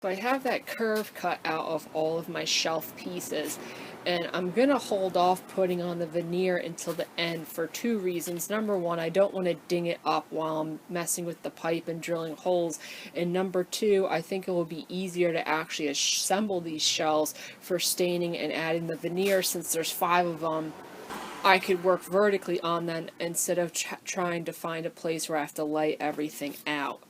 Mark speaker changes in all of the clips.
Speaker 1: So I have that curve cut out of all of my shelf pieces, and I'm going to hold off putting on the veneer until the end for two reasons. Number one, I don't want to ding it up while I'm messing with the pipe and drilling holes, and number two, I think it will be easier to actually assemble these shelves for staining and adding the veneer. Since there's 5 of them, I could work vertically on them instead of trying to find a place where I have to lay everything out.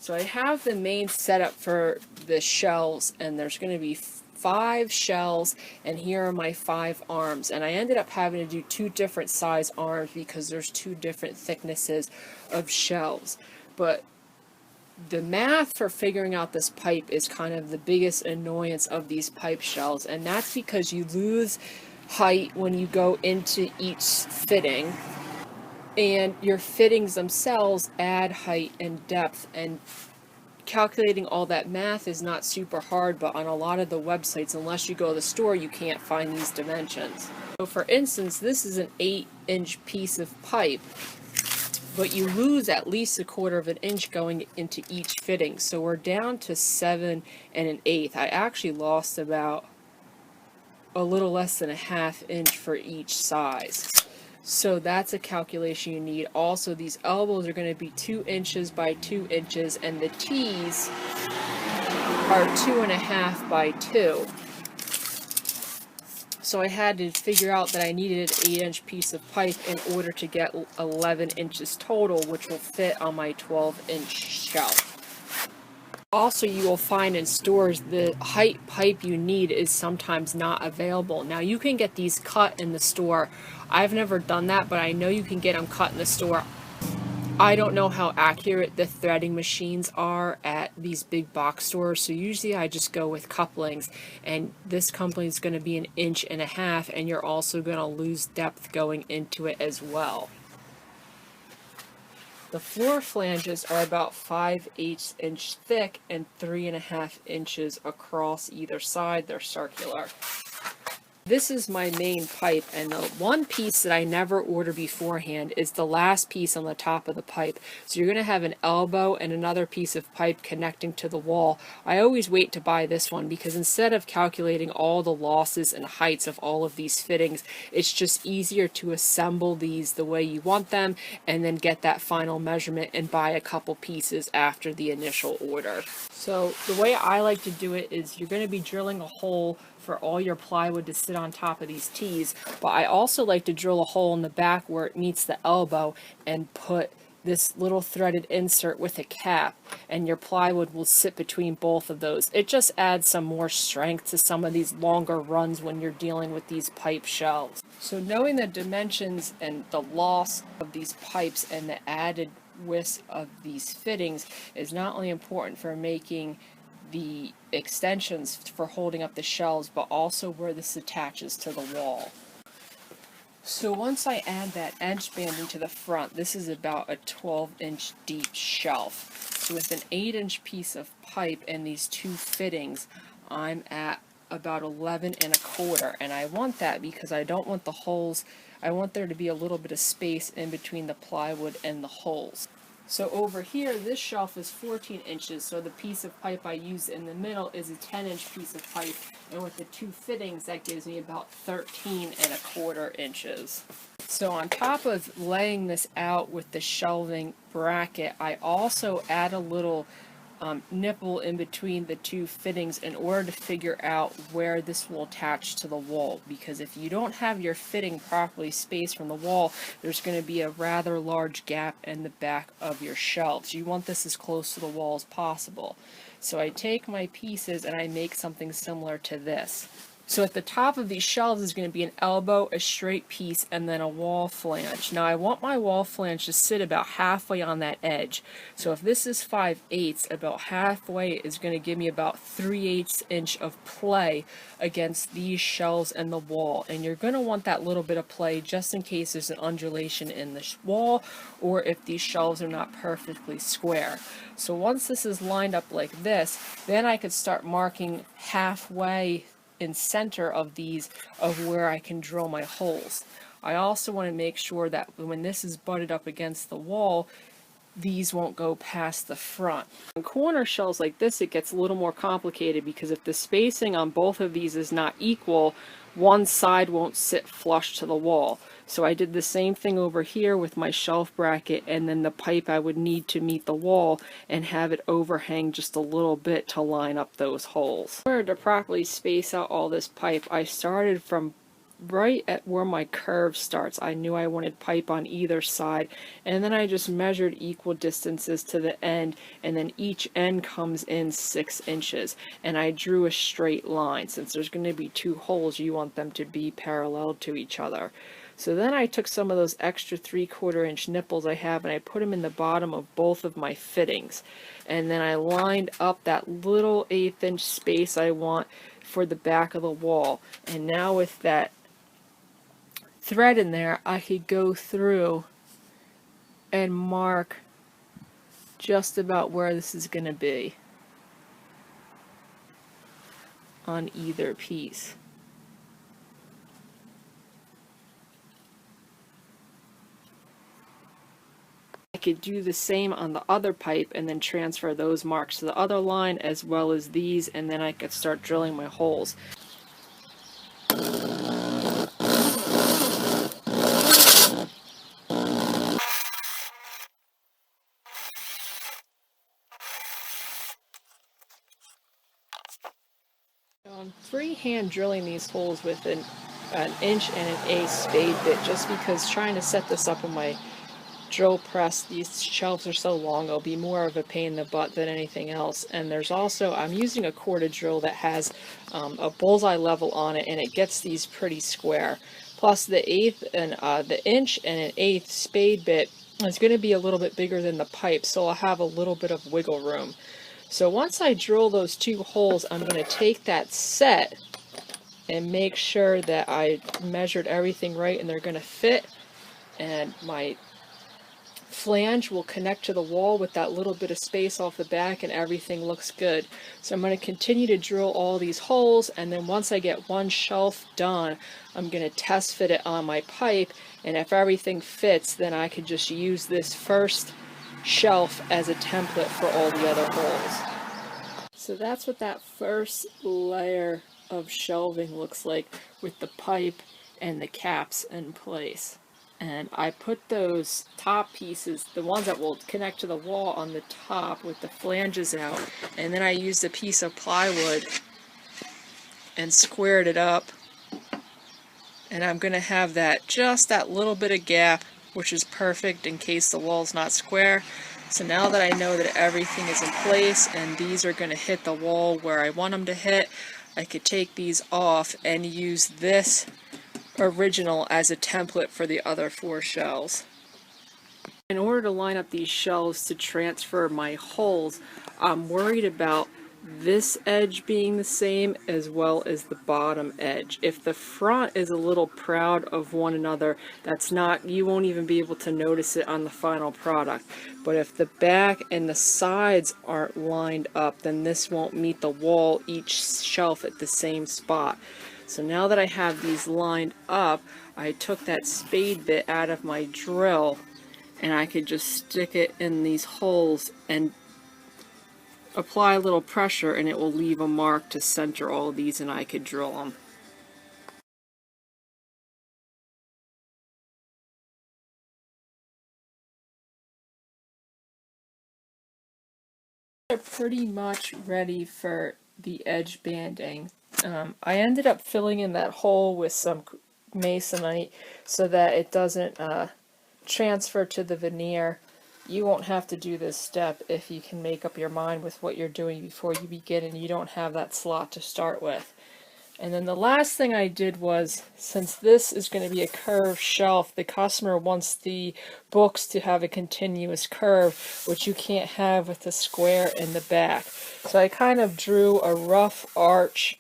Speaker 1: So I have the main setup for the shelves, and there's going to be 5 shelves, and here are my 5 arms. And I ended up having to do 2 different size arms because there's 2 different thicknesses of shelves. But the math for figuring out this pipe is kind of the biggest annoyance of these pipe shelves, and that's because you lose height when you go into each fitting, and your fittings themselves add height and depth, and calculating all that math is not super hard, but on a lot of the websites, unless you go to the store, you can't find these dimensions. So for instance, this is an 8-inch piece of pipe, but you lose at least 1/4 of an inch going into each fitting, so we're down to 7 1/8. I actually lost about a little less than a 1/2 inch for each size. So that's a calculation you need. Also, these elbows are going to be 2 inches by 2 inches, and the T's are 2.5 by 2. So I had to figure out that I needed an 8-inch piece of pipe in order to get 11 inches total, which will fit on my 12-inch shelf. Also, you will find in stores the height pipe you need is sometimes not available. Now, you can get these cut in the store. I've never done that, but I know you can get them cut in the store. I don't know how accurate the threading machines are at these big box stores, so usually I just go with couplings, and this company is going to be 1.5 inches, and you're also going to lose depth going into it as well. The floor flanges are about 5/8 inch thick and 3.5 inches across either side. They're circular. This is my main pipe, and the one piece that I never order beforehand is the last piece on the top of the pipe. So you're going to have an elbow and another piece of pipe connecting to the wall. I always wait to buy this one because instead of calculating all the losses and heights of all of these fittings, it's just easier to assemble these the way you want them and then get that final measurement and buy a couple pieces after the initial order. So the way I like to do it is you're going to be drilling a hole for all your plywood to sit on top of these T's, but I also like to drill a hole in the back where it meets the elbow and put this little threaded insert with a cap, and your plywood will sit between both of those. It just adds some more strength to some of these longer runs when you're dealing with these pipe shelves. So knowing the dimensions and the loss of these pipes and the added width of these fittings is not only important for making the extensions for holding up the shelves, but also where this attaches to the wall. So once I add that edge banding to the front, this is about a 12-inch deep shelf. So with an 8-inch piece of pipe and these 2 fittings, I'm at about 11 1/4, and I want that because I don't want the holes, I want there to be a little bit of space in between the plywood and the holes. So over here, this shelf is 14 inches, so the piece of pipe I use in the middle is a 10-inch piece of pipe, and with the 2 fittings, that gives me about 13 1/4 inches. So on top of laying this out with the shelving bracket, I also add a little nipple in between the 2 fittings in order to figure out where this will attach to the wall, because if you don't have your fitting properly spaced from the wall, there's going to be a rather large gap in the back of your shelves. You want this as close to the wall as possible. So I take my pieces and I make something similar to this. So at the top of these shelves is going to be an elbow, a straight piece, and then a wall flange. Now I want my wall flange to sit about halfway on that edge. So if this is 5/8, about halfway is going to give me about 3/8 inch of play against these shelves and the wall. And you're going to want that little bit of play just in case there's an undulation in the wall, or if these shelves are not perfectly square. So once this is lined up like this, then I could start marking halfway in center of these of where I can drill my holes. I also want to make sure that when this is butted up against the wall, these won't go past the front. On corner shelves like this, it gets a little more complicated because if the spacing on both of these is not equal, one side won't sit flush to the wall. So I did the same thing over here with my shelf bracket, and then the pipe I would need to meet the wall and have it overhang just a little bit to line up those holes. In order to properly space out all this pipe, I started from right at where my curve starts. I knew I wanted pipe on either side, and then I just measured equal distances to the end, and then each end comes in 6 inches, and I drew a straight line. Since there's going to be 2 holes, you want them to be parallel to each other. So then I took some of those extra 3/4 inch nipples I have, and I put them in the bottom of both of my fittings, and then I lined up that little 1/8 inch space I want for the back of the wall. And now with that thread in there, I could go through and mark just about where this is going to be on either piece. I could do the same on the other pipe and then transfer those marks to the other line as well as these, and then I could start drilling my holes. I'm freehand drilling these holes with an 1" and an 1/8 spade bit, just because trying to set this up in my drill press, these shelves are so long, it'll be more of a pain in the butt than anything else. And there's also, I'm using a corded drill that has a bullseye level on it, and it gets these pretty square. Plus the 1/8 and the 1" and an 1/8 spade bit is going to be a little bit bigger than the pipe, so I'll have a little bit of wiggle room. So once I drill those 2 holes, I'm going to take that set and make sure that I measured everything right and they're going to fit, and my flange will connect to the wall with that little bit of space off the back, and everything looks good. So I'm going to continue to drill all these holes, and then once I get one shelf done, I'm going to test fit it on my pipe, and if everything fits, then I could just use this first shelf as a template for all the other holes. So that's what that first layer of shelving looks like with the pipe and the caps in place. And I put those top pieces, the ones that will connect to the wall, on the top with the flanges out, and then I used a piece of plywood and squared it up, and I'm going to have that just that little bit of gap, which is perfect in case the wall's not square. So now that I know that everything is in place and these are going to hit the wall where I want them to hit, I could take these off and use this original as a template for the other 4 shelves. In order to line up these shelves to transfer my holes, I'm worried about this edge being the same as well as the bottom edge. If the front is a little proud of one another, that's not, you won't even be able to notice it on the final product. But if the back and the sides aren't lined up, then this won't meet the wall, each shelf at the same spot. So now that I have these lined up, I took that spade bit out of my drill, and I could just stick it in these holes and apply a little pressure, and it will leave a mark to center all of these, and I could drill them. They're pretty much ready for the edge banding. I ended up filling in that hole with some masonite so that it doesn't transfer to the veneer. You won't have to do this step if you can make up your mind with what you're doing before you begin and you don't have that slot to start with. And then the last thing I did was, since this is going to be a curved shelf, the customer wants the books to have a continuous curve, which you can't have with the square in the back. So I kind of drew a rough arch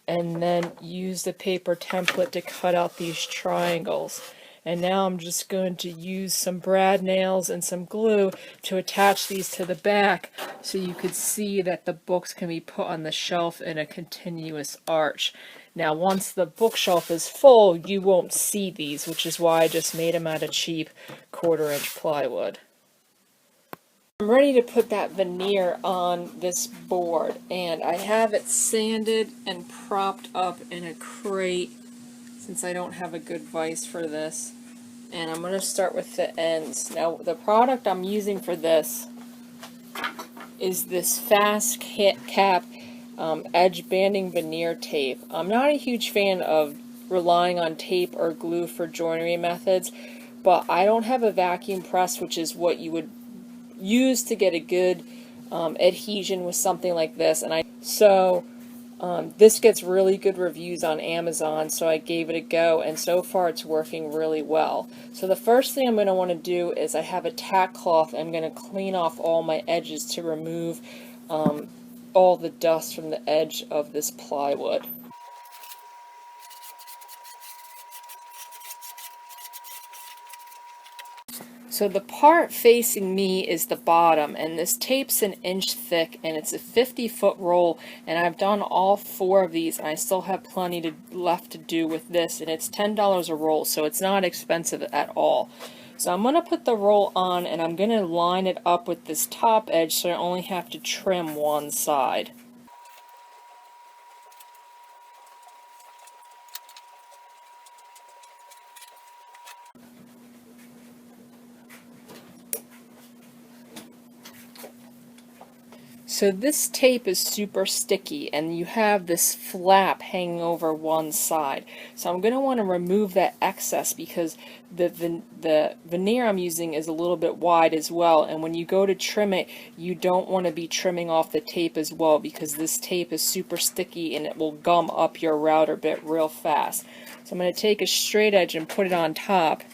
Speaker 1: and then used a paper template to cut out these triangles. And now I'm just going to use some brad nails and some glue to attach these to the back so you could see that the books can be put on the shelf in a continuous arch. Now once the bookshelf is full, you won't see these, which is why I just made them out of cheap 1/4 inch plywood. I'm ready to put that veneer on this board, and I have it sanded and propped up in a crate since I don't have a good vise for this. And I'm going to start with the ends. Now, the product I'm using for this is this fast cap edge banding veneer tape. I'm not a huge fan of relying on tape or glue for joinery methods, but I don't have a vacuum press, which is what you would use to get a good adhesion with something like this. And this gets really good reviews on Amazon, so I gave it a go, and so far it's working really well. So the first thing I'm going to want to do is I have a tack cloth. I'm going to clean off all my edges to remove all the dust from the edge of this plywood. So the part facing me is the bottom, and this tape's an inch thick, and it's a 50-foot roll, and I've done all 4 of these, and I still have plenty left to do with this, and it's $10 a roll, so it's not expensive at all. So I'm going to put the roll on, and I'm going to line it up with this top edge so I only have to trim one side. So this tape is super sticky, and you have this flap hanging over one side. So I'm going to want to remove that excess because the veneer I'm using is a little bit wide as well, and when you go to trim it, you don't want to be trimming off the tape as well because this tape is super sticky and it will gum up your router bit real fast. So I'm going to take a straight edge and put it on top,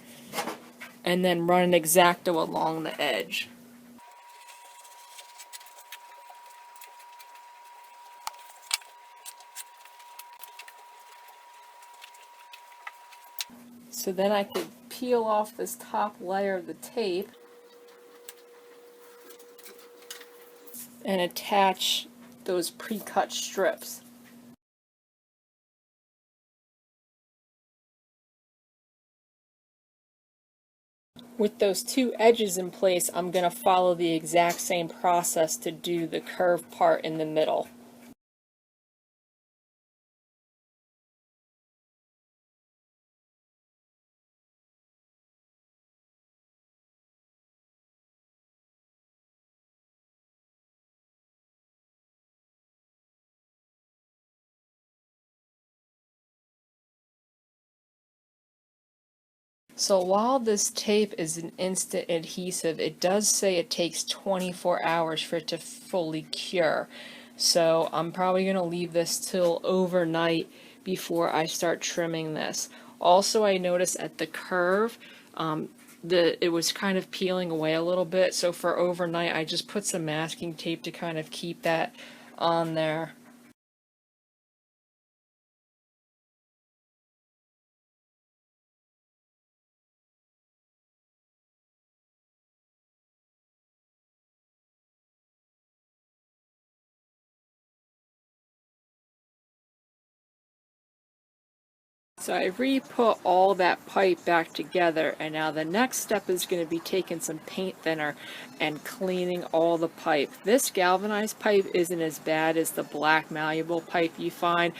Speaker 1: and then run an X-Acto along the edge. So then I could peel off this top layer of the tape and attach those pre-cut strips. With those 2 edges in place, I'm going to follow the exact same process to do the curved part in the middle. So while this tape is an instant adhesive, it does say it takes 24 hours for it to fully cure. So I'm probably going to leave this till overnight before I start trimming this. Also, I noticed at the curve, it was kind of peeling away a little bit. So for overnight, I just put some masking tape to kind of keep that on there. So I re-put all that pipe back together, and now the next step is going to be taking some paint thinner and cleaning all the pipe. This galvanized pipe isn't as bad as the black malleable pipe you find.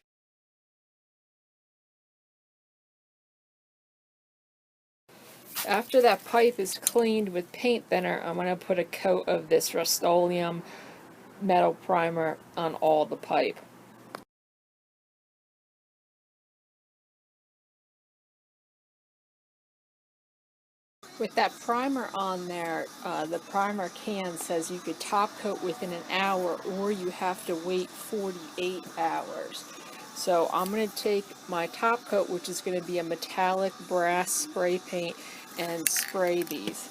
Speaker 1: After that pipe is cleaned with paint thinner, I'm going to put a coat of this Rust-Oleum metal primer on all the pipe. With that primer on there, the primer can says you could top coat within an hour, or you have to wait 48 hours. So I'm going to take my top coat, which is going to be a metallic brass spray paint, and spray these.